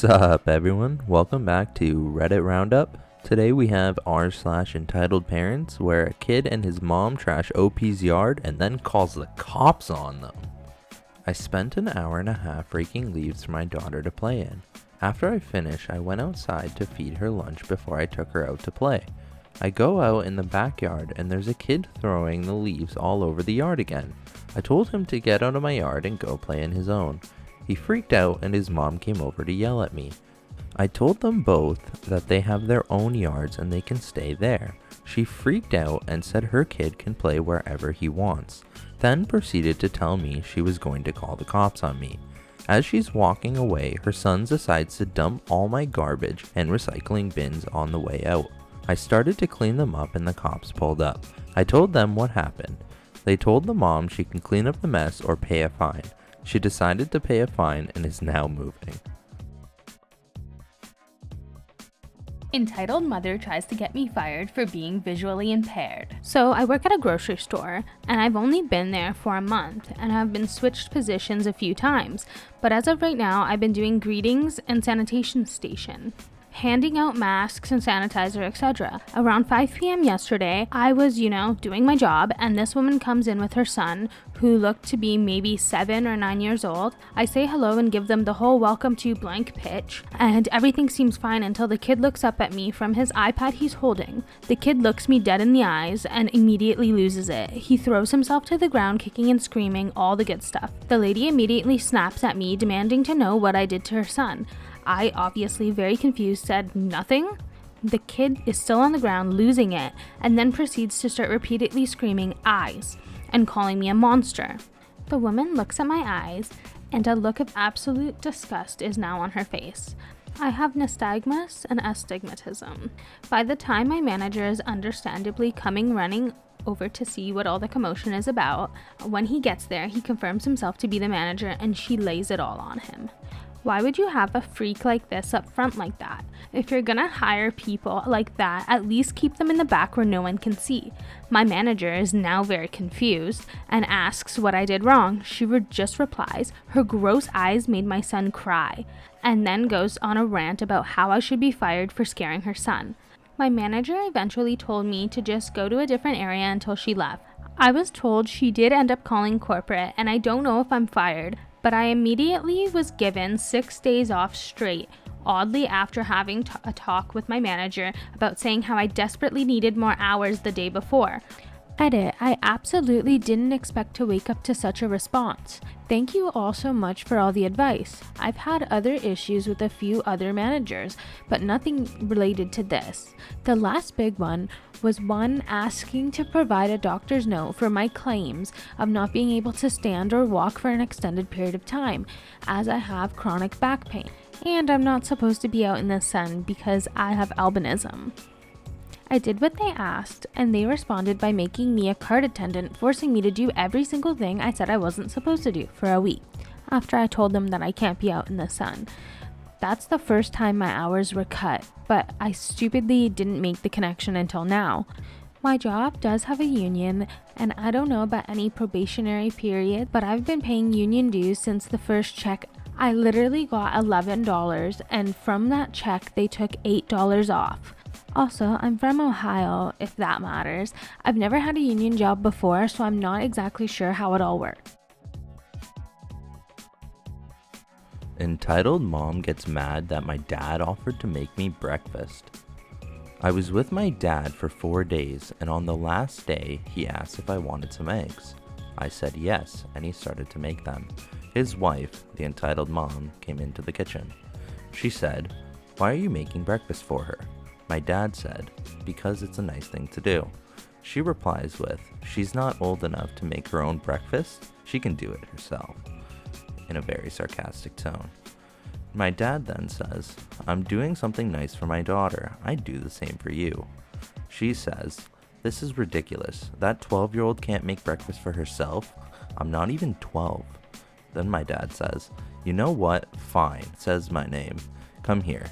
What's up, everyone? Welcome back to Reddit Roundup. Today we have r/EntitledParents, where a kid and his mom trash OP's yard and then calls the cops on them. I spent an hour and a half raking leaves for my daughter to play in. After I finished, I went outside to feed her lunch before I took her out to play. I go out in the backyard and there's a kid throwing the leaves all over the yard again. I told him to get out of my yard and go play in his own. He freaked out and his mom came over to yell at me. I told them both that they have their own yards and they can stay there. She freaked out and said her kid can play wherever he wants, then proceeded to tell me she was going to call the cops on me. As she's walking away, her son decides to dump all my garbage and recycling bins on the way out. I started to clean them up and the cops pulled up. I told them what happened. They told the mom she can clean up the mess or pay a fine. She decided to pay a fine and is now moving. Entitled mother tries to get me fired for being visually impaired. So I work at a grocery store and I've only been there for a month and have been switched positions a few times. But as of right now, I've been doing greetings and sanitation station, handing out masks and sanitizer, etc. Around 5 p.m. yesterday, I was, doing my job, and this woman comes in with her son, who looked to be maybe 7 or 9 years old. I say hello and give them the whole welcome to blank pitch, and everything seems fine until the kid looks up at me from his iPad he's holding. The kid looks me dead in the eyes and immediately loses it. He throws himself to the ground, kicking and screaming, all the good stuff. The lady immediately snaps at me, demanding to know what I did to her son. I, obviously very confused, said nothing. The kid is still on the ground, losing it, and then proceeds to start repeatedly screaming eyes and calling me a monster. The woman looks at my eyes, and a look of absolute disgust is now on her face. I have nystagmus and astigmatism. By the time my manager is understandably coming running over to see what all the commotion is about, when he gets there, he confirms himself to be the manager and she lays it all on him. Why would you have a freak like this up front like that? If you're gonna hire people like that, at least keep them in the back where no one can see. My manager is now very confused and asks what I did wrong. She just replies, her gross eyes made my son cry, and then goes on a rant about how I should be fired for scaring her son. My manager eventually told me to just go to a different area until she left. I was told she did end up calling corporate, and I don't know if I'm fired, but I immediately was given 6 days off straight, oddly after having a talk with my manager about saying how I desperately needed more hours the day before. Edit, I absolutely didn't expect to wake up to such a response. Thank you all so much for all the advice. I've had other issues with a few other managers, but nothing related to this. The last big one was one asking to provide a doctor's note for my claims of not being able to stand or walk for an extended period of time, as I have chronic back pain, and I'm not supposed to be out in the sun because I have albinism. I did what they asked, and they responded by making me a cart attendant, forcing me to do every single thing I said I wasn't supposed to do for a week, after I told them that I can't be out in the sun. That's the first time my hours were cut, but I stupidly didn't make the connection until now. My job does have a union, and I don't know about any probationary period, but I've been paying union dues since the first check. I literally got $11, and from that check, they took $8 off. Also, I'm from Ohio, if that matters. I've never had a union job before, so I'm not exactly sure how it all works. Entitled mom gets mad that my dad offered to make me breakfast. I was with my dad for 4 days, and on the last day, he asked if I wanted some eggs. I said yes, and he started to make them. His wife, the entitled mom, came into the kitchen. She said, "Why are you making breakfast for her?" My dad said, "Because it's a nice thing to do." She replies with, "She's not old enough to make her own breakfast. She can do it herself," in a very sarcastic tone. My dad then says, "I'm doing something nice for my daughter. I'd do the same for you." She says, "This is ridiculous. That 12-year-old can't make breakfast for herself. I'm not even 12. Then my dad says, "You know what? Fine," says my name. "Come here."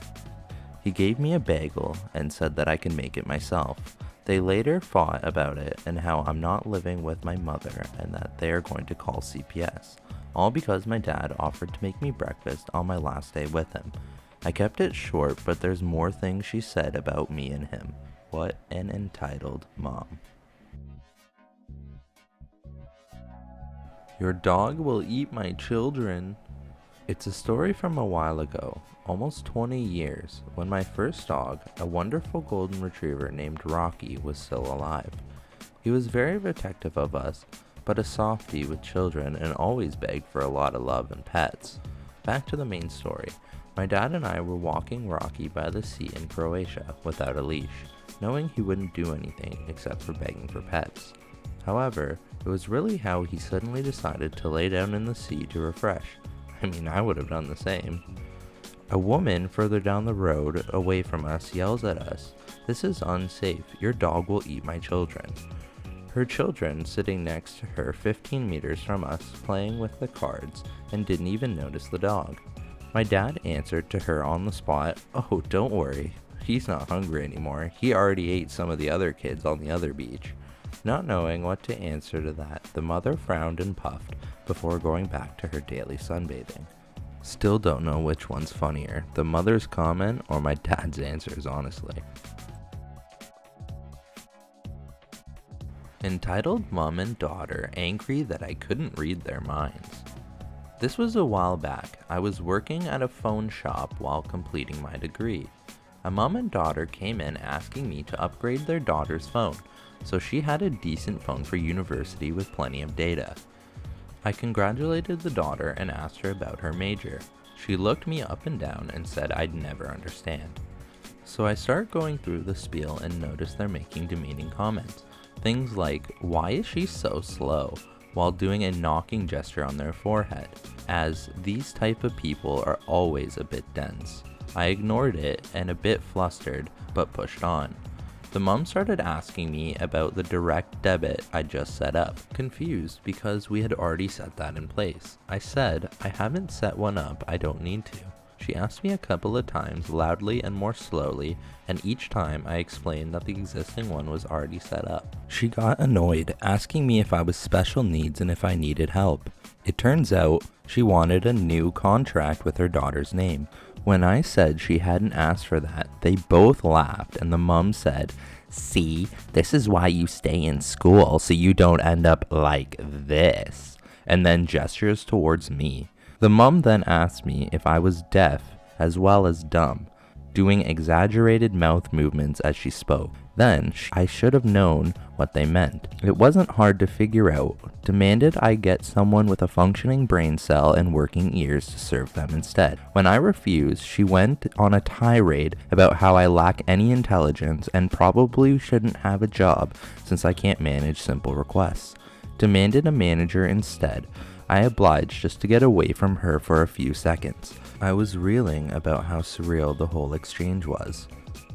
He gave me a bagel and said that I can make it myself. They later fought about it and how I'm not living with my mother and that they are going to call CPS. All because my dad offered to make me breakfast on my last day with him. I kept it short, but there's more things she said about me and him. What an entitled mom. Your dog will eat my children. It's a story from a while ago, almost 20 years, when my first dog, a wonderful golden retriever named Rocky, was still alive. He was very protective of us, but a softie with children and always begged for a lot of love and pets. Back to the main story. My dad and I were walking Rocky by the sea in Croatia without a leash, knowing he wouldn't do anything except for begging for pets. However, it was really how he suddenly decided to lay down in the sea to refresh. I mean, I would have done the same. A woman further down the road away from us yells at us, "This is unsafe. Your dog will eat my children." Her children sitting next to her 15 meters from us playing with the cards and didn't even notice the dog. My dad answered to her on the spot, "Oh, don't worry. He's not hungry anymore. He already ate some of the other kids on the other beach." Not knowing what to answer to that, the mother frowned and puffed before going back to her daily sunbathing. Still don't know which one's funnier, the mother's comment or my dad's answers, honestly. Entitled mom and daughter angry that I couldn't read their minds. This was a while back. I was working at a phone shop while completing my degree. A mom and daughter came in asking me to upgrade their daughter's phone, so she had a decent phone for university with plenty of data. I congratulated the daughter and asked her about her major. She looked me up and down and said I'd never understand. So I start going through the spiel and notice they're making demeaning comments. Things like, "Why is she so slow?" while doing a knocking gesture on their forehead, as these type of people are always a bit dense. I ignored it and a bit flustered, but pushed on. The mom started asking me about the direct debit I just set up, confused because we had already set that in place. I said, "I haven't set one up, I don't need to." She asked me a couple of times loudly and more slowly, and each time I explained that the existing one was already set up. She got annoyed, asking me if I was special needs and if I needed help. It turns out she wanted a new contract with her daughter's name. When I said she hadn't asked for that, they both laughed and the mom said, "See, this is why you stay in school so you don't end up like this," and then gestures towards me. The mom then asked me if I was deaf as well as dumb, doing exaggerated mouth movements as she spoke. Then I should have known what they meant. It wasn't hard to figure out. Demanded I get someone with a functioning brain cell and working ears to serve them instead. When I refused, she went on a tirade about how I lack any intelligence and probably shouldn't have a job since I can't manage simple requests. Demanded a manager instead. I obliged just to get away from her for a few seconds. I was reeling about how surreal the whole exchange was.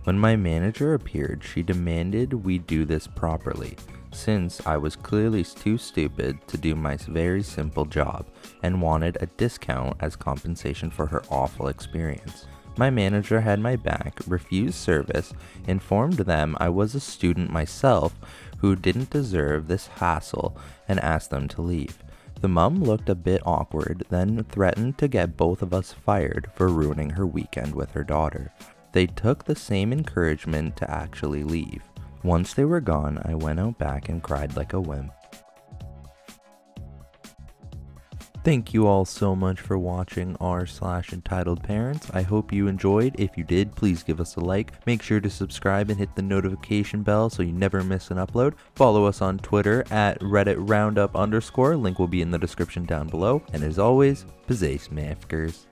When my manager appeared, she demanded we do this properly, since I was clearly too stupid to do my very simple job, and wanted a discount as compensation for her awful experience. My manager had my back, refused service, informed them I was a student myself who didn't deserve this hassle, and asked them to leave. The mum looked a bit awkward, then threatened to get both of us fired for ruining her weekend with her daughter. They took the same encouragement to actually leave. Once they were gone, I went out back and cried like a wimp. Thank you all so much for watching r/EntitledParents. I hope you enjoyed. If you did, please give us a like. Make sure to subscribe and hit the notification bell so you never miss an upload. Follow us on Twitter at @RedditRoundup_. Link will be in the description down below. And as always, Pizzace Mafkers.